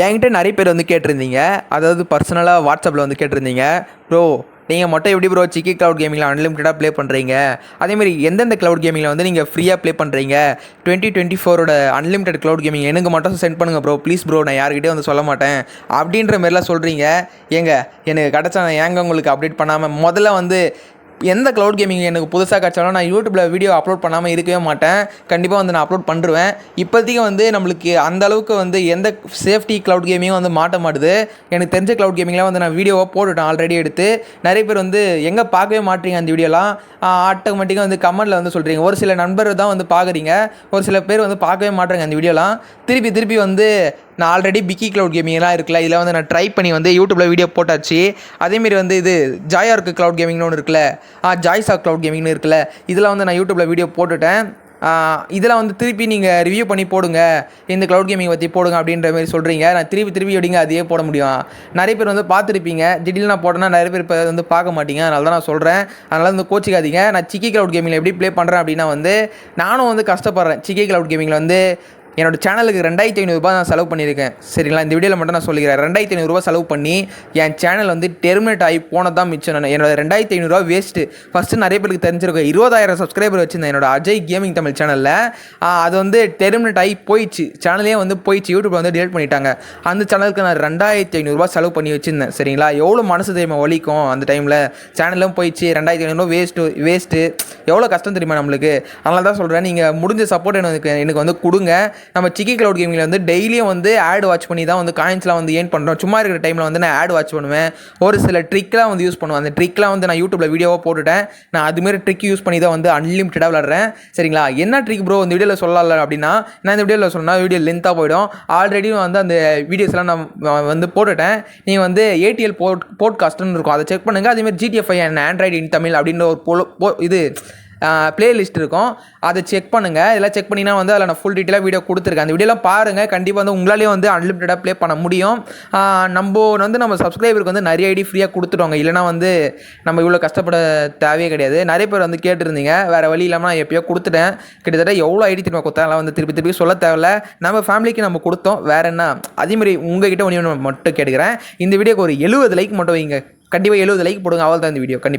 என்கிட்ட நிறைய பேர் வந்து கேட்டிருந்தீங்க. அதாவது பர்சனலாக வாட்ஸ்அப்பில் வந்து கேட்டிருந்தீங்க. ப்ரோ நீங்கள் மட்டும் எப்படி ப்ரோ சிக்கி க்ளவுட் கேமிங்கில் அன்லிமிட்டடாக ப்ளே பண்ணுறீங்க? அதேமாதிரி எந்தெந்த க்ளவுட் கேமிங்கில் வந்து நீங்கள் ஃப்ரீயாக ப்ளே பண்ணுறீங்க? 2024ஓட அன்லிமிட்டட் க்ளவுட் கேமிங் எனக்கு மட்டும் சென்ட் பண்ணுங்கள் ப்ரோ, ப்ளீஸ் ப்ரோ, நான் யார்கிட்டயும் வந்து சொல்ல மாட்டேன் அப்படின்ற மாதிரிலாம் சொல்கிறீங்க. எனக்கு கிடச்சா ஏங்க உங்களுக்கு அப்டேட் பண்ணாமல் முதல்ல வந்து எந்த க்ளவுட் கேமிங் எனக்கு புதுசாக கிடச்சாலும் நான் யூடியூப்பில் வீடியோ அப்லோட் பண்ணாமல் இருக்கவே மாட்டேன். கண்டிப்பாக வந்து நான் அப்லோட் பண்ணுவேன். இப்போதைக்கு வந்து நம்மளுக்கு அந்த அளவுக்கு வந்து எந்த சேஃப்டி க்ளவுட் கேமிங்கும் வந்து மாட்ட மாட்டுது. எனக்கு தெரிஞ்ச க்ளவுட் கேமிங்லாம் வந்து நான் வீடியோவாக போட்டுவிட்டேன் ஆல்ரெடி எடுத்து. நிறைய பேர் வந்து எங்கே பார்க்கவே மாட்டீங்க அந்த வீடியோலாம், ஆட்டோமேட்டிக்காக வந்து கமெண்ட்டில் வந்து சொல்கிறீங்க. ஒரு சில நண்பர் தான் வந்து பார்க்குறீங்க, ஒரு சில பேர் வந்து பார்க்கவே மாட்டேங்க அந்த வீடியோலாம். திருப்பி வந்து நான் ஆல்ரெடி பிக்கி க்ளவுட் கேமிங்லாம் இருக்குல்ல, இதில் வந்து நான் ட்ரை பண்ணி வந்து யூடியூப்பில் வீடியோ போட்டாச்சு. அதேமாரி வந்து இது ஜாயார்க்கு க்ளவுட் கேமிங்னு ஒன்று இருக்குல்ல, ஜாய்ஸா க்ளவுட் கேமிங்னு இருக்குல்ல, இதில் வந்து நான் யூடியூப்பில் வீடியோ போட்டுட்டேன். இதெல்லாம் வந்து திருப்பி நீங்கள் ரிவ்யூ பண்ணி போடுங்க, இந்த க்ளவுட் கேமிங் பற்றி போடுங்க அப்படின்ற மாதிரி சொல்கிறீங்க. நான் திருப்பி எப்படிங்க அதையே போட முடியும்? நிறைய பேர் வந்து பார்த்துருப்பீங்க, திடீர்னு நான் போட்டேன்னா நிறைய பேர் இப்போ வந்து பார்க்க மாட்டீங்க. அதனால தான் நான் சொல்கிறேன். அதனால் வந்து கோச்சிக்காதீங்க. நான் சிக்கி க்ளவுட் கேமிங்கில் எப்படி ப்ளே பண்ணுறேன் அப்படின்னா வந்து நானும் வந்து கஷ்டப்படுறேன். சிக்கி க்ளவுட் கேமிங்கில் வந்து என்னோடய சேனலுக்கு 2500 நான் செலவு பண்ணியிருக்கேன். சரிங்களா, இந்த வீடியோவில் மட்டும் நான் சொல்லிக்கிறேன். 2500 செலவு பண்ணி என் சேனல் வந்து டெர்மினேட் ஆகி போனதான் மிச்சம். நான் என்னோட 2500 வேஸ்ட்டு. ஃபஸ்ட்டு நிறைய பேருக்கு தெரிஞ்சிருக்கும், 20,000 சப்ஸ்கிரைபர் வச்சுருந்தேன் என்னோட அஜய் கேமிங் தமிழ் சேனலில். அது வந்து டெர்மினேட் ஆகி போயிடுச்சு, சேனலே வந்து போயிடுச்சு, யூடியூப்பில் வந்து டெலிட் பண்ணிட்டாங்க. அந்த சேனலுக்கு நான் 2500 செலவு பண்ணி வச்சுருந்தேன். சரிங்களா, எவ்வளோ மனசு தெரியுமா வலிக்கும் அந்த டைமில். சேனலும் போயிடுச்சு, 2500 வேஸ்ட்டு. எவ்வளோ கஷ்டம் தெரியுமா நம்மளுக்கு. அதனால தான் சொல்கிறேன், நீங்கள் முடிஞ்ச சப்போர்ட் எனக்கு வந்து கொடுங்க. நம்ம சிக்கி க்ளவுட் கேமிங்கில் வந்து டெய்லியும் வந்து ஆட் வாட்ச் பண்ணி தான் வந்து காயின்ஸ்லாம் வந்து ஏர்ன் பண்ணுறோம். சும்மா இருக்கிற டைமில் வந்து நான் ஆட் வாட்ச் பண்ணுவேன், ஒரு சில ட்ரிக்லாம் வந்து யூஸ் பண்ணுவேன். அந்த ட்ரிக்லாம் வந்து நான் யூடியூப்பில் வீடியோவாக போட்டுட்டேன். நான் அதுமாரி ட்ரிக் யூஸ் பண்ணி தான் வந்து அன்லிமிட்டடாக விளாட்றேன். சரிங்களா, என்ன ட்ரிக் ப்ரோ இந்த வீடியோவில் சொல்லலாம் அப்படின்னா, நான் இந்த வீடியோவில் சொன்னால் வீடியோ லென்த்தாக போயிடும். ஆல்ரெடி வந்து அந்த வீடியோஸ்லாம் நான் வந்து போட்டுட்டேன். நீங்கள் வந்து ஏடிஎல் போட்காஸ்ட்னு இருக்கும், அதை செக் பண்ணுங்கள். அதேமாதிரி ஜிடிஎஃப்ஐ அண்ட் ஆண்ட்ராய்டு இன் தமிழ் அப்படின்ற ஒரு இது பிளேலிஸ்ட் இருக்கும், அதை செக் பண்ணுங்கள். இதெல்லாம் செக் பண்ணிங்கன்னா வந்து அதில் நான் ஃபுல் டீட்டெயிலாக வீடியோ கொடுத்துருக்கேன். அந்த வீடியோலாம் பாருங்கள். கண்டிப்பாக வந்து உங்களாலேயும் வந்து அன்லிமிட்டடாக ப்ளே பண்ண முடியும். நம்ம சப்ஸ்கிரைபருக்கு வந்து நிறைய ஐடி ஃப்ரீயாக கொடுத்துட்டோங்க. இல்லைனா வந்து நம்ம இவ்வளோ கஷ்டப்பட தேவையே கிடையாது. நிறைய பேர் வந்து கேட்டுருந்தீங்க, வேறு வழி இல்லாமல் நான் எப்போயோ கொடுத்துட்டேன். கிட்டத்தட்ட எவ்வளோ ஐடி திரும்ப கொடுத்தாலும் வந்து திருப்பி சொல்ல தேவையில்ல. நம்ம ஃபேமிலிக்கு நம்ம கொடுத்தோம், வேறு என்ன. அதேமாதிரி உங்ககிட்ட ஒன்று மட்டும் கேட்டுக்கிறேன், இந்த வீடியோக்கு ஒரு 70 லைக் மட்டும் வைங்க. கண்டிப்பாக 70 லைக் போடுங்க, அவ்வளோ தான் இந்த வீடியோ. கண்டிப்பாக